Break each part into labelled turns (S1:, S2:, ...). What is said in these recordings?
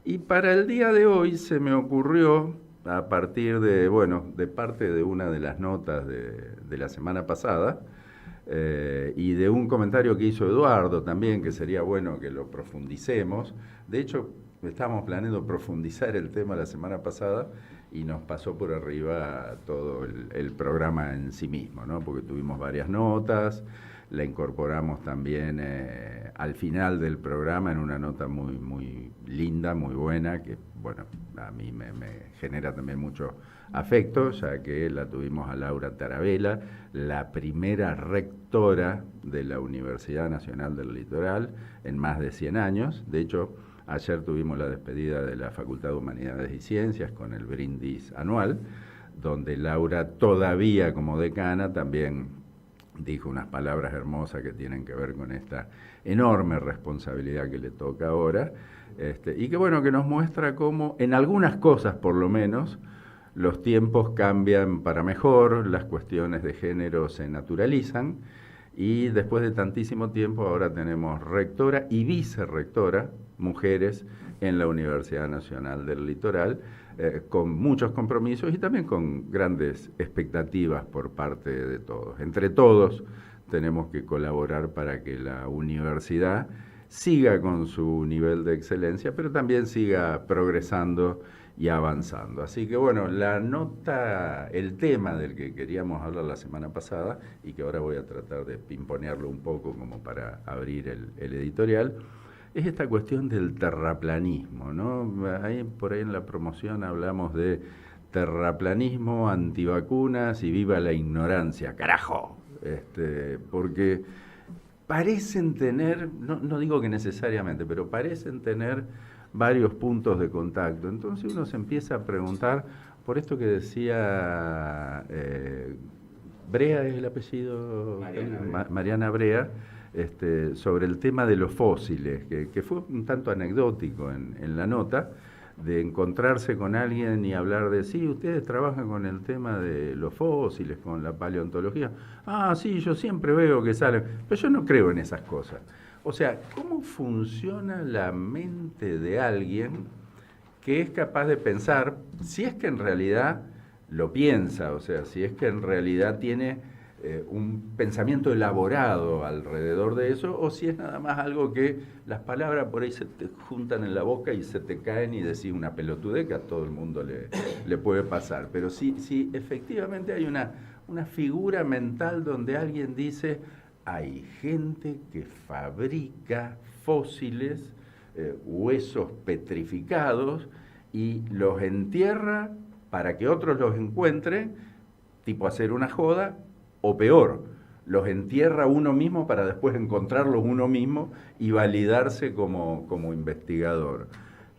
S1: Y para el día de hoy se me ocurrió, a partir de, bueno, de parte de una de las notas de la semana pasada, y de un comentario que hizo Eduardo también, que sería bueno que lo profundicemos. De hecho, estábamos planeando profundizar el tema la semana pasada y nos pasó por arriba todo el programa en sí mismo, ¿no? Porque tuvimos varias notas, la incorporamos también al final del programa en una nota muy, muy linda, muy buena, que bueno, a mí me genera también mucho afecto, ya que la tuvimos a Laura Tarabella, la primera rectora de la Universidad Nacional del Litoral en más de 100 años. De hecho, ayer tuvimos la despedida de la Facultad de Humanidades y Ciencias con el brindis anual, donde Laura todavía como decana también dijo unas palabras hermosas que tienen que ver con esta enorme responsabilidad que le toca ahora, y que bueno, que nos muestra cómo en algunas cosas por lo menos los tiempos cambian para mejor, las cuestiones de género se naturalizan y después de tantísimo tiempo ahora tenemos rectora y vicerrectora, mujeres, en la Universidad Nacional del Litoral, con muchos compromisos y también con grandes expectativas por parte de todos. Entre todos tenemos que colaborar para que la universidad siga con su nivel de excelencia, pero también siga progresando y avanzando. Así que bueno, la nota, el tema del que queríamos hablar la semana pasada y que ahora voy a tratar de pimponearlo un poco como para abrir el editorial, es esta cuestión del terraplanismo, ¿no? Ahí, por ahí en la promoción hablamos de terraplanismo, antivacunas y viva la ignorancia, carajo. Porque parecen tener, no digo que necesariamente, pero parecen tener varios puntos de contacto. Entonces uno se empieza a preguntar, por esto que decía Brea, es el apellido, Mariana Brea, sobre el tema de los fósiles, que fue un tanto anecdótico en la nota, de encontrarse con alguien y hablar de, sí, ustedes trabajan con el tema de los fósiles, con la paleontología. Ah, sí, yo siempre veo que salen, pero yo no creo en esas cosas. O sea, ¿cómo funciona la mente de alguien que es capaz de pensar, si es que en realidad lo piensa, o sea, si es que en realidad tiene un pensamiento elaborado alrededor de eso, o si es nada más algo que las palabras por ahí se te juntan en la boca y se te caen y decís una pelotudez que a todo el mundo le puede pasar. Pero si efectivamente hay una figura mental donde alguien dice, hay gente que fabrica fósiles, huesos petrificados, y los entierra para que otros los encuentren, tipo hacer una joda, o peor, los entierra uno mismo para después encontrarlos uno mismo y validarse como investigador.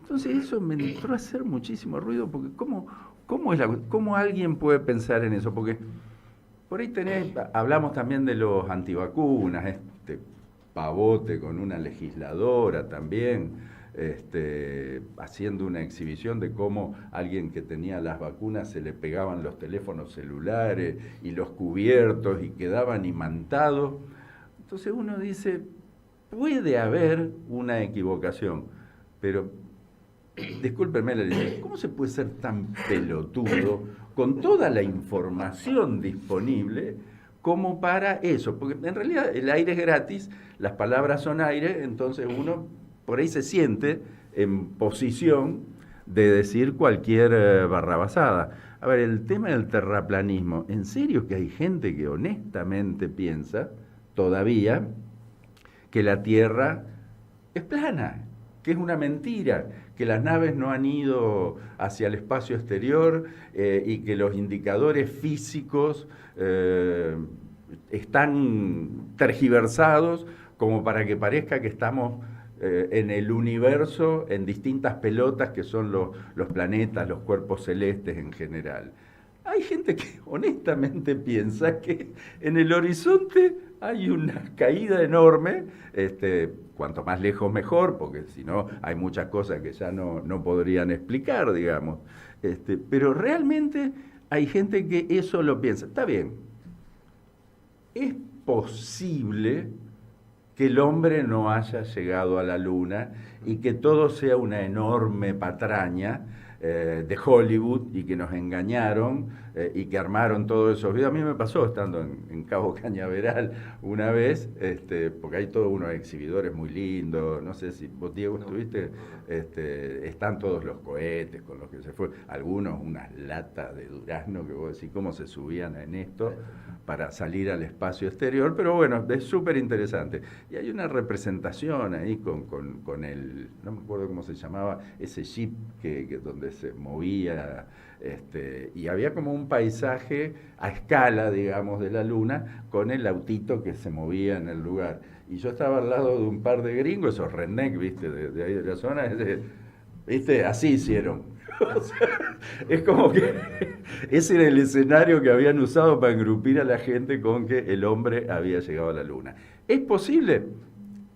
S1: Entonces eso me entró a hacer muchísimo ruido, porque ¿cómo alguien puede pensar en eso? Porque por ahí hablamos también de los antivacunas, este pavote con una legisladora también, haciendo una exhibición de cómo alguien que tenía las vacunas se le pegaban los teléfonos celulares y los cubiertos y quedaban imantados. Entonces uno dice, puede haber una equivocación, pero discúlpenme, ¿cómo se puede ser tan pelotudo con toda la información disponible como para eso? Porque en realidad el aire es gratis, las palabras son aire, entonces uno por ahí se siente en posición de decir cualquier barrabasada. A ver, el tema del terraplanismo, ¿en serio que hay gente que honestamente piensa todavía que la Tierra es plana, que es una mentira, que las naves no han ido hacia el espacio exterior y que los indicadores físicos están tergiversados como para que parezca que estamos en el universo en distintas pelotas que son los planetas, los cuerpos celestes en general? Hay gente que honestamente piensa que en el horizonte hay una caída enorme, cuanto más lejos mejor, porque si no hay muchas cosas que ya no podrían explicar, digamos. Pero realmente hay gente que eso lo piensa. Está bien, es posible que el hombre no haya llegado a la Luna y que todo sea una enorme patraña de Hollywood y que nos engañaron y que armaron todos esos videos. A mí me pasó estando en Cabo Cañaveral una vez, porque hay todos unos exhibidores muy lindos, no sé si vos, Diego, estuviste, están todos los cohetes con los que se fue, algunos unas latas de durazno que vos decís cómo se subían en esto para salir al espacio exterior, pero bueno, es súper interesante. Y hay una representación ahí con el, no me acuerdo cómo se llamaba, ese jeep donde se movía, y había como un paisaje a escala, digamos, de la Luna, con el autito que se movía en el lugar. Y yo estaba al lado de un par de gringos, esos redneck, viste, de ahí de la zona, viste, así hicieron. O sea, es como que ese era el escenario que habían usado para engrupir a la gente con que el hombre había llegado a la Luna. ¿Es posible?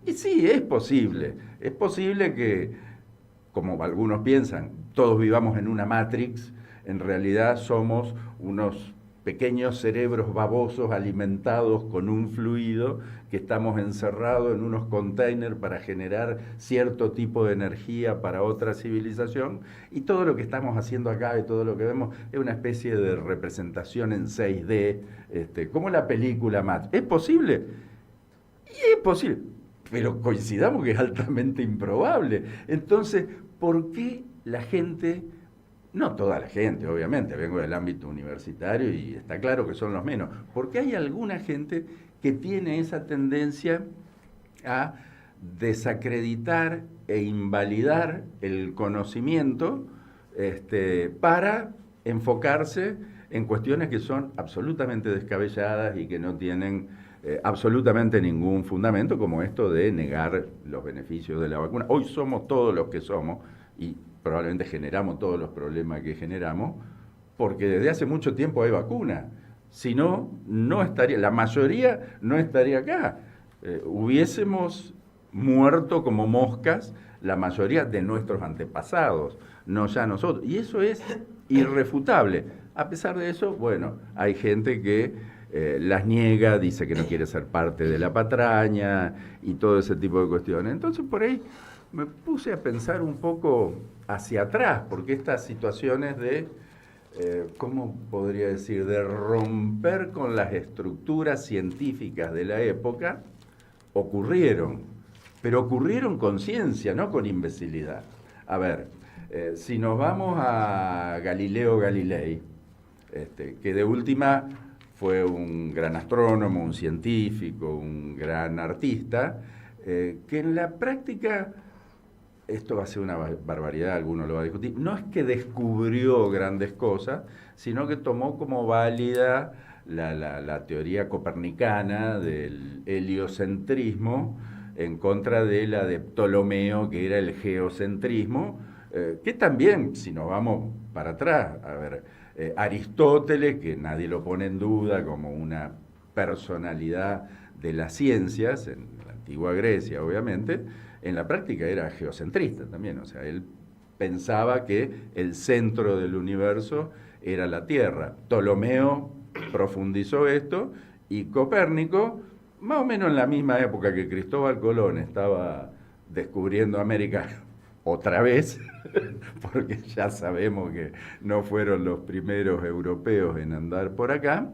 S1: Y sí, es posible. Es posible que, como algunos piensan, todos vivamos en una Matrix. En realidad somos unos pequeños cerebros babosos alimentados con un fluido que estamos encerrados en unos containers para generar cierto tipo de energía para otra civilización, y todo lo que estamos haciendo acá y todo lo que vemos es una especie de representación en 6D, como la película Matrix. ¿Es posible? Y es posible, pero coincidamos que es altamente improbable. Entonces, ¿por qué la gente, no toda la gente, obviamente, vengo del ámbito universitario y está claro que son los menos, porque hay alguna gente que tiene esa tendencia a desacreditar e invalidar el conocimiento para enfocarse en cuestiones que son absolutamente descabelladas y que no tienen absolutamente ningún fundamento, como esto de negar los beneficios de la vacuna? Hoy somos todos los que somos y probablemente generamos todos los problemas que generamos porque desde hace mucho tiempo hay vacuna. Si no, no estaría, la mayoría no estaría acá. Hubiésemos muerto como moscas la mayoría de nuestros antepasados, no ya nosotros. Y eso es irrefutable. A pesar de eso, bueno, hay gente que las niega, dice que no quiere ser parte de la patraña y todo ese tipo de cuestiones. Entonces por ahí me puse a pensar un poco hacia atrás, porque estas situaciones de, ¿cómo podría decir?, de romper con las estructuras científicas de la época, ocurrieron, pero ocurrieron con ciencia, no con imbecilidad. A ver, si nos vamos a Galileo Galilei, que de última fue un gran astrónomo, un científico, un gran artista, que en la práctica, esto va a ser una barbaridad, alguno lo va a discutir, no es que descubrió grandes cosas, sino que tomó como válida la teoría copernicana del heliocentrismo en contra de la de Ptolomeo, que era el geocentrismo, que también, si nos vamos para atrás, a ver, Aristóteles, que nadie lo pone en duda como una personalidad de las ciencias, en la antigua Grecia obviamente, en la práctica era geocentrista también, o sea, él pensaba que el centro del universo era la Tierra. Ptolomeo profundizó esto y Copérnico, más o menos en la misma época que Cristóbal Colón estaba descubriendo América otra vez, porque ya sabemos que no fueron los primeros europeos en andar por acá.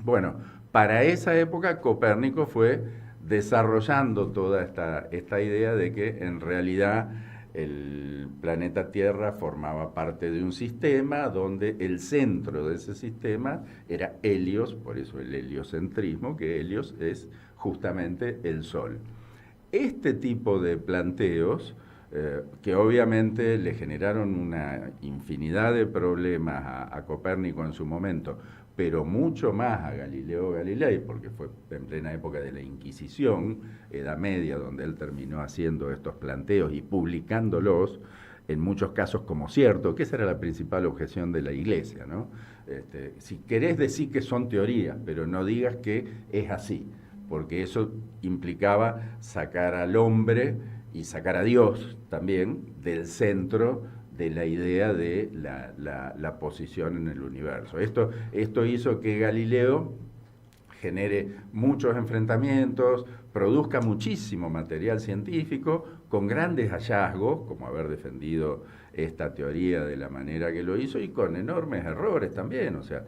S1: Bueno, para esa época Copérnico fue desarrollando toda esta idea de que en realidad el planeta Tierra formaba parte de un sistema donde el centro de ese sistema era Helios, por eso el heliocentrismo, que Helios es justamente el Sol. Este tipo de planteos, que obviamente le generaron una infinidad de problemas a Copérnico en su momento, pero mucho más a Galileo Galilei, porque fue en plena época de la Inquisición, Edad Media, donde él terminó haciendo estos planteos y publicándolos, en muchos casos como cierto, que esa era la principal objeción de la Iglesia, ¿no? Si querés decir que son teorías, pero no digas que es así, porque eso implicaba sacar al hombre y sacar a Dios también del centro de la idea de la posición en el universo. Esto hizo que Galileo genere muchos enfrentamientos, produzca muchísimo material científico con grandes hallazgos, como haber defendido esta teoría de la manera que lo hizo, y con enormes errores también. O sea,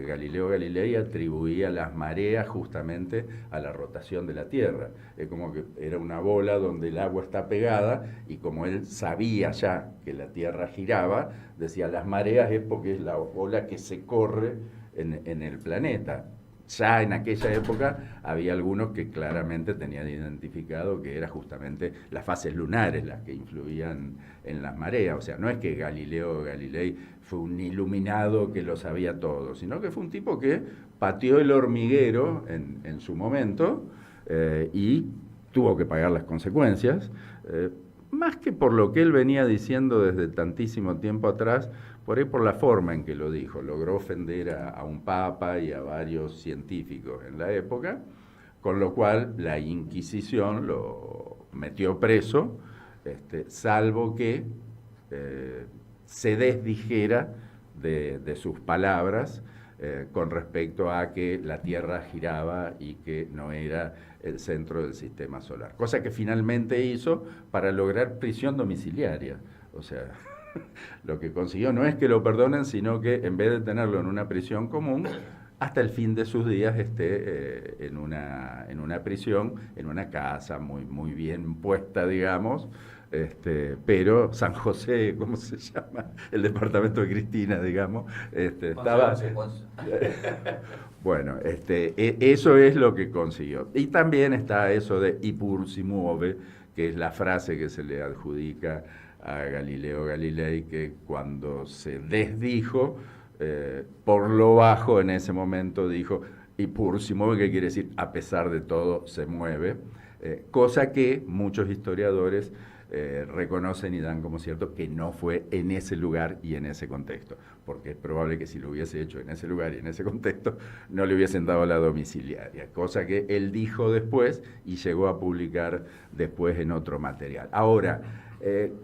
S1: Galileo Galilei atribuía las mareas justamente a la rotación de la Tierra. Es como que era una bola donde el agua está pegada, y como él sabía ya que la Tierra giraba, decía las mareas es porque es la bola que se corre en el planeta. Ya en aquella época había algunos que claramente tenían identificado que eran justamente las fases lunares las que influían en las mareas. O sea, no es que Galileo Galilei fue un iluminado que lo sabía todo, sino que fue un tipo que pateó el hormiguero en su momento, y tuvo que pagar las consecuencias, más que por lo que él venía diciendo desde tantísimo tiempo atrás, por ahí por la forma en que lo dijo. Logró ofender a un papa y a varios científicos en la época, con lo cual la Inquisición lo metió preso, salvo que se desdijera de sus palabras, con respecto a que la Tierra giraba y que no era el centro del sistema solar. Cosa que finalmente hizo para lograr prisión domiciliaria. O sea, lo que consiguió no es que lo perdonen, sino que en vez de tenerlo en una prisión común, hasta el fin de sus días esté en una prisión, en una casa muy, muy bien puesta, digamos, pero San José, ¿cómo se llama? El departamento de Cristina, digamos, estaba... Bueno, eso es lo que consiguió. Y también está eso de "y pur si muove", que es la frase que se le adjudica a Galileo Galilei, que cuando se desdijo, por lo bajo en ese momento dijo "y pur si muove", que quiere decir a pesar de todo se mueve, cosa que muchos historiadores reconocen y dan como cierto que no fue en ese lugar y en ese contexto, porque es probable que si lo hubiese hecho en ese lugar y en ese contexto no le hubiesen dado la domiciliaria, cosa que él dijo después y llegó a publicar después en otro material. Ahora,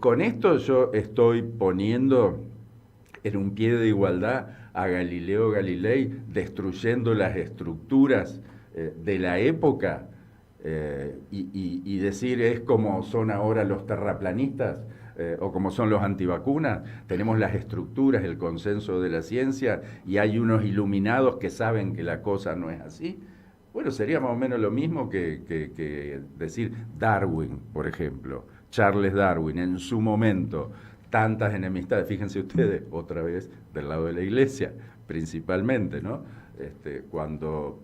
S1: con esto yo estoy poniendo en un pie de igualdad a Galileo Galilei, destruyendo las estructuras de la época, y decir es como son ahora los terraplanistas, o como son los antivacunas. Tenemos las estructuras, el consenso de la ciencia, y hay unos iluminados que saben que la cosa no es así. Bueno, sería más o menos lo mismo que decir Darwin, por ejemplo. Charles Darwin, en su momento, tantas enemistades, fíjense ustedes, otra vez, del lado de la Iglesia, principalmente, ¿no? Cuando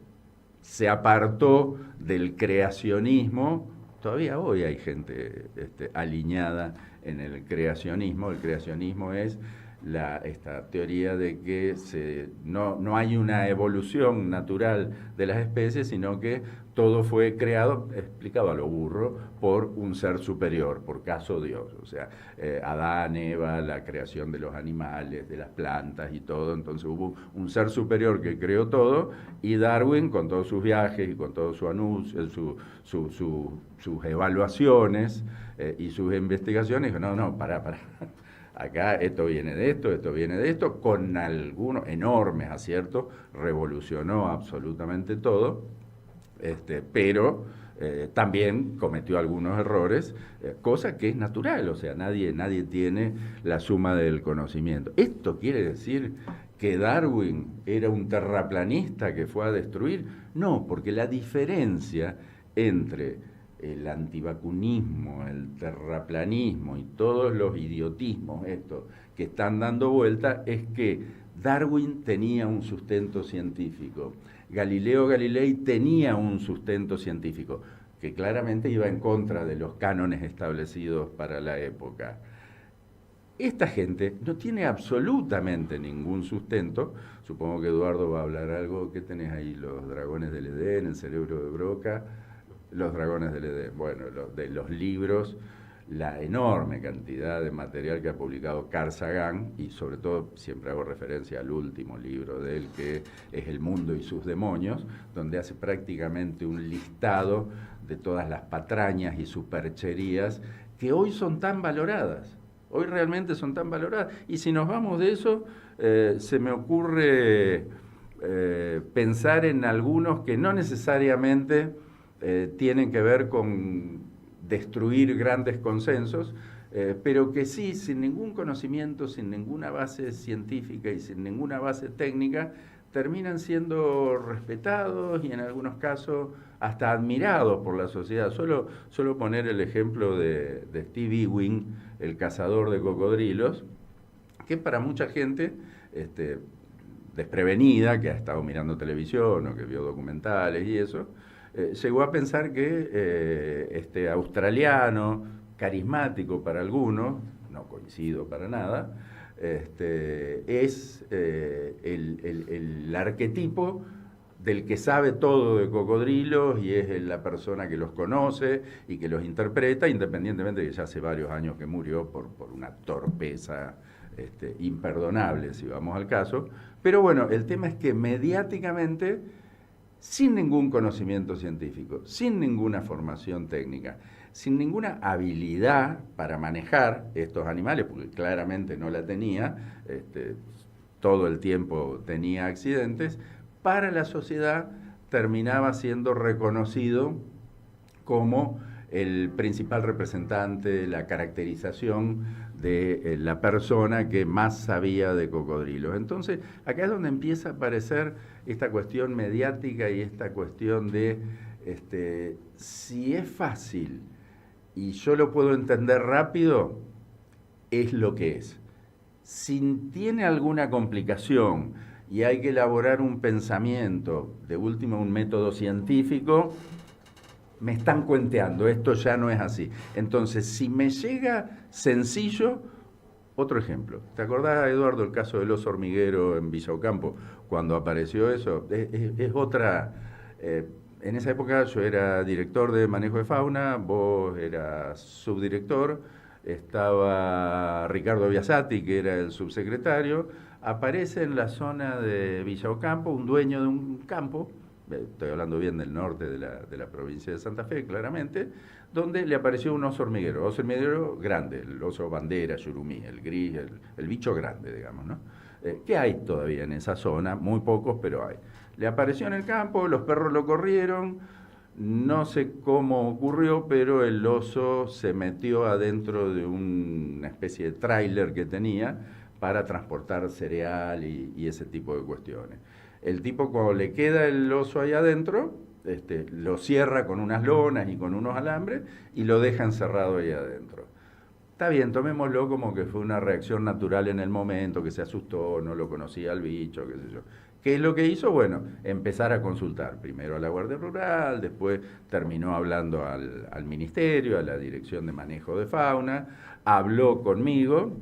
S1: se apartó del creacionismo, todavía hoy hay gente alineada en el creacionismo. El creacionismo es esta teoría de que no hay una evolución natural de las especies, sino que todo fue creado, explicado a lo burro, por un ser superior, por caso Dios. O sea, Adán, Eva, la creación de los animales, de las plantas y todo. Entonces hubo un ser superior que creó todo, y Darwin, con todos sus viajes y con todos sus anuncios, sus evaluaciones y sus investigaciones, dijo, no, pará. Acá esto viene de esto, con algunos enormes aciertos, revolucionó absolutamente todo, pero también cometió algunos errores, cosa que es natural. O sea, nadie tiene la suma del conocimiento. ¿Esto quiere decir que Darwin era un terraplanista que fue a destruir? No, porque la diferencia entre el antivacunismo, el terraplanismo y todos los idiotismos estos que están dando vuelta es que Darwin tenía un sustento científico, Galileo Galilei tenía un sustento científico que claramente iba en contra de los cánones establecidos para la época. Esta gente no tiene absolutamente ningún sustento. Supongo que Eduardo va a hablar algo. ¿Qué tenés ahí? Los dragones del Edén, el cerebro de Broca. Los dragones del Edén, bueno, de los libros, la enorme cantidad de material que ha publicado Carl Sagan, y sobre todo siempre hago referencia al último libro de él, que es El mundo y sus demonios, donde hace prácticamente un listado de todas las patrañas y supercherías que hoy son tan valoradas. Hoy realmente son tan valoradas. Y si nos vamos de eso, se me ocurre pensar en algunos que no necesariamente tienen que ver con destruir grandes consensos, pero que sí, sin ningún conocimiento, sin ninguna base científica y sin ninguna base técnica, terminan siendo respetados y en algunos casos hasta admirados por la sociedad. Suelo poner el ejemplo de Steve Ewing, el cazador de cocodrilos, que para mucha gente desprevenida, que ha estado mirando televisión o que vio documentales y eso, llegó a pensar que este australiano, carismático para algunos, no coincido para nada, es el arquetipo del que sabe todo de cocodrilos y es la persona que los conoce y que los interpreta, independientemente de que ya hace varios años que murió por una torpeza imperdonable, si vamos al caso. Pero bueno, el tema es que mediáticamente, sin ningún conocimiento científico, sin ninguna formación técnica, sin ninguna habilidad para manejar estos animales, porque claramente no la tenía, todo el tiempo tenía accidentes, para la sociedad terminaba siendo reconocido como el principal representante, la caracterización de la persona que más sabía de cocodrilos. Entonces, acá es donde empieza a aparecer esta cuestión mediática y esta cuestión de si es fácil y yo lo puedo entender rápido, es lo que es. Si tiene alguna complicación y hay que elaborar un pensamiento, de último un método científico, me están cuenteando, esto ya no es así. Entonces, si me llega sencillo, otro ejemplo. ¿Te acordás, Eduardo, el caso del oso hormiguero en Villa Ocampo? Cuando apareció eso, es otra... en esa época yo era director de manejo de fauna, vos eras subdirector, estaba Ricardo Biasati, que era el subsecretario. Aparece en la zona de Villa Ocampo un dueño de un campo, estoy hablando bien del norte de la provincia de Santa Fe, claramente, donde le apareció un oso hormiguero grande, el oso bandera, yurumí, el gris, el bicho grande, digamos, ¿no? ¿Qué hay todavía en esa zona? Muy pocos, pero hay. Le apareció en el campo, los perros lo corrieron, no sé cómo ocurrió, pero el oso se metió adentro de una especie de tráiler que tenía para transportar cereal y ese tipo de cuestiones. El tipo, cuando le queda el oso ahí adentro, lo cierra con unas lonas y con unos alambres y lo deja encerrado ahí adentro. Está bien, tomémoslo como que fue una reacción natural en el momento, que se asustó, no lo conocía al bicho, qué sé yo. ¿Qué es lo que hizo? Bueno, empezar a consultar, primero a la Guardia Rural, después terminó hablando al Ministerio, a la Dirección de Manejo de Fauna, habló conmigo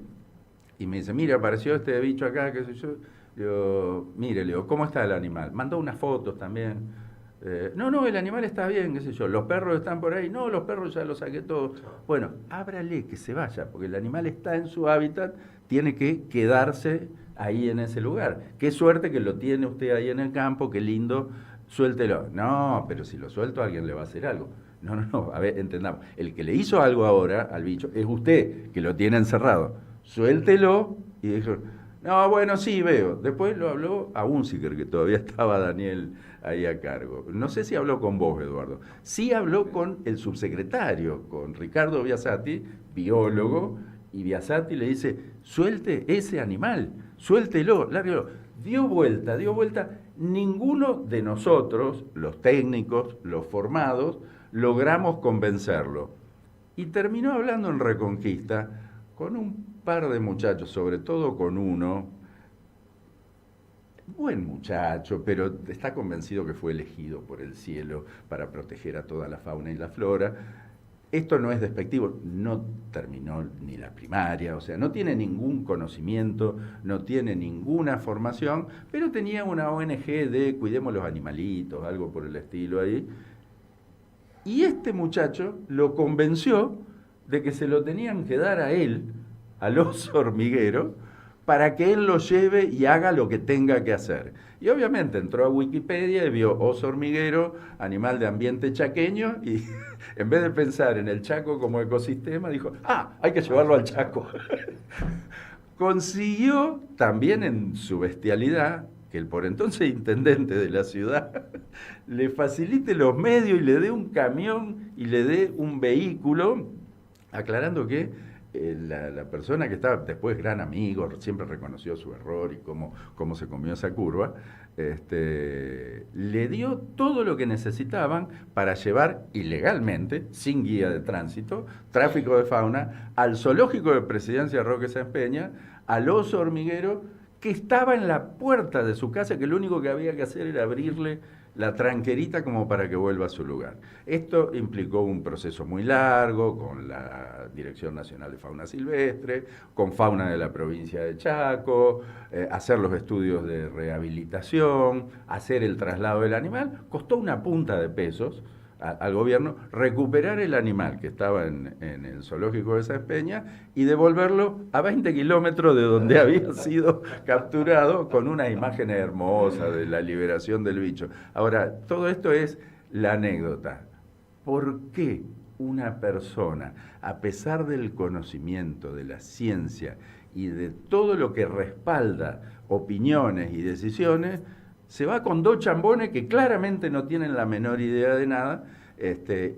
S1: y me dice, mira, apareció este bicho acá, qué sé yo. Mire, le digo, ¿cómo está el animal? Mandó unas fotos también. No, el animal está bien, qué sé yo. ¿Los perros están por ahí? No, los perros ya los saqué todos. Bueno, ábrale, que se vaya, porque el animal está en su hábitat, tiene que quedarse ahí en ese lugar. Qué suerte que lo tiene usted ahí en el campo, qué lindo, suéltelo. No, pero si lo suelto alguien le va a hacer algo. No, a ver, entendamos. El que le hizo algo ahora al bicho es usted, que lo tiene encerrado. Suéltelo y dijo... No, bueno, sí, veo. Después lo habló a Unziker, que todavía estaba Daniel ahí a cargo. No sé si habló con vos, Eduardo. Sí habló con el subsecretario, con Ricardo Biasati, biólogo, y Biasati le dice, suelte ese animal, suéltelo, lárguelo. Dio vuelta. Ninguno de nosotros, los técnicos, los formados, logramos convencerlo. Y terminó hablando en Reconquista con un par de muchachos, sobre todo con uno, buen muchacho, pero está convencido que fue elegido por el cielo para proteger a toda la fauna y la flora. Esto no es despectivo, no terminó ni la primaria, o sea, no tiene ningún conocimiento, no tiene ninguna formación, pero tenía una ONG de cuidemos los animalitos, algo por el estilo ahí. Y este muchacho lo convenció de que se lo tenían que dar a él, al oso hormiguero, para que él lo lleve y haga lo que tenga que hacer. Y obviamente entró a Wikipedia y vio oso hormiguero, animal de ambiente chaqueño, y en vez de pensar en el Chaco como ecosistema, dijo, hay que llevarlo al Chaco. Consiguió, también en su bestialidad, que el por entonces intendente de la ciudad le facilite los medios y le dé un camión y le dé un vehículo, aclarando que la persona que estaba, después gran amigo, siempre reconoció su error y cómo se comió esa curva, le dio todo lo que necesitaban para llevar ilegalmente, sin guía de tránsito, tráfico de fauna, al zoológico de Presidencia Roque Sáenz Peña, al oso hormiguero, que estaba en la puerta de su casa, que lo único que había que hacer era abrirle la tranquerita como para que vuelva a su lugar. Esto implicó un proceso muy largo con la Dirección Nacional de Fauna Silvestre, con fauna de la provincia de Chaco, hacer los estudios de rehabilitación, hacer el traslado del animal. Costó una punta de pesos al gobierno recuperar el animal que estaba en el zoológico de Sáenz Peña y devolverlo a 20 kilómetros de donde había sido capturado, con unas imágenes hermosas de la liberación del bicho. Ahora, todo esto es la anécdota. ¿Por qué una persona, a pesar del conocimiento, de la ciencia y de todo lo que respalda opiniones y decisiones, se va con dos chambones que claramente no tienen la menor idea de nada,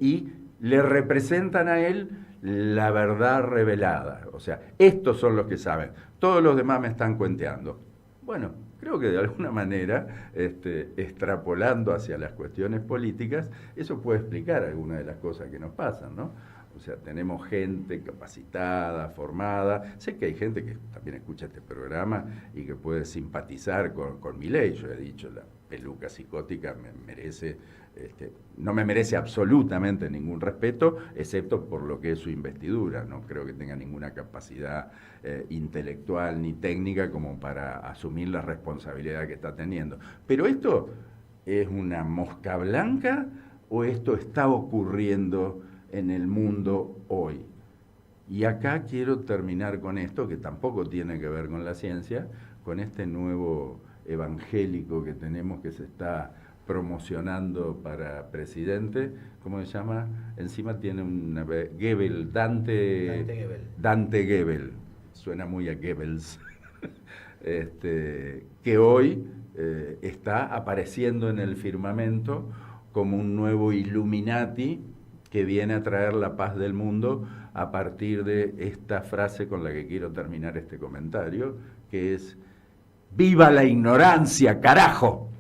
S1: y le representan a él la verdad revelada? O sea, estos son los que saben, todos los demás me están cuenteando. Bueno, creo que de alguna manera, extrapolando hacia las cuestiones políticas, eso puede explicar algunas de las cosas que nos pasan, ¿no? O sea, tenemos gente capacitada, formada. Sé que hay gente que también escucha este programa y que puede simpatizar con Milei. Yo he dicho, la peluca psicótica no me merece absolutamente ningún respeto, excepto por lo que es su investidura. No creo que tenga ninguna capacidad intelectual ni técnica como para asumir la responsabilidad que está teniendo. Pero esto es una mosca blanca, o esto está ocurriendo en el mundo hoy. Y acá quiero terminar con esto, que tampoco tiene que ver con la ciencia, con este nuevo evangélico que tenemos, que se está promocionando para presidente. ¿Cómo se llama? Encima tiene una Goebbels, Dante Goebbels. Suena muy a Goebbels. Que hoy está apareciendo en el firmamento como un nuevo Illuminati que viene a traer la paz del mundo, a partir de esta frase con la que quiero terminar este comentario, que es: ¡viva la ignorancia, carajo!